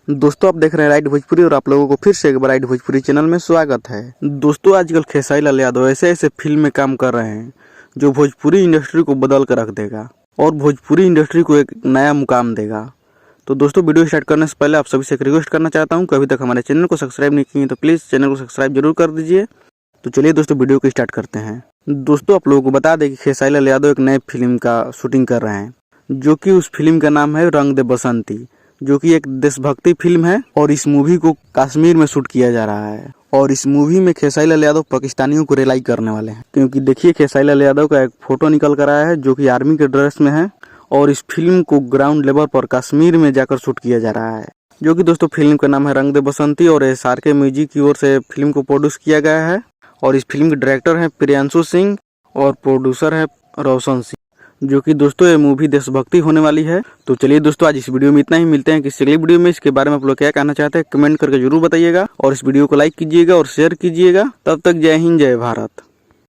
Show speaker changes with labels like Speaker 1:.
Speaker 1: दोस्तों आप देख रहे हैं राइट भोजपुरी और आप लोगों को फिर से एक बार राइट भोजपुरी चैनल में स्वागत है। दोस्तों आजकल खेसारी लाल यादव ऐसे ऐसे फिल्म में काम कर रहे हैं जो भोजपुरी इंडस्ट्री को बदल कर रख देगा और भोजपुरी इंडस्ट्री को एक नया मुकाम देगा। तो दोस्तों वीडियो स्टार्ट करने से पहले आप सभी से एक रिक्वेस्ट करना चाहता हूँ कि अभी तक हमारे चैनल को सब्सक्राइब नहीं किए तो प्लीज़ चैनल को सब्सक्राइब जरूर कर दीजिए। तो चलिए दोस्तों वीडियो को स्टार्ट करते हैं। दोस्तों आप लोगों को बता दें कि खेसारी लाल यादव एक नए फिल्म का शूटिंग कर रहे हैं जो कि उस फिल्म का नाम है रंग दे बसंती, जो कि एक देशभक्ति फिल्म है और इस मूवी को कश्मीर में शूट किया जा रहा है। और इस मूवी में खेसारी लाल यादव पाकिस्तानियों को रिलाई करने वाले हैं, क्योंकि देखिए खेसारी लाल यादव का एक फोटो निकल कर आया है जो कि आर्मी के ड्रेस में है और इस फिल्म को ग्राउंड लेवल पर कश्मीर में जाकर शूट किया जा रहा है, जो कि दोस्तों फिल्म का नाम है रंग दे बसंती और SRK म्यूजिक की ओर से फिल्म को प्रोड्यूस किया गया है। और इस फिल्म के डायरेक्टर हैं प्रियांशु सिंह और प्रोड्यूसर है रोशन सिंह, जो कि दोस्तों ये मूवी देशभक्ति होने वाली है। तो चलिए दोस्तों आज इस वीडियो में इतना ही, मिलते हैं किसी अगली वीडियो में। इसके बारे में आप लोग क्या कहना चाहते हैं कमेंट करके जरूर बताइएगा और इस वीडियो को लाइक कीजिएगा और शेयर कीजिएगा। तब तक जय हिंद जय भारत।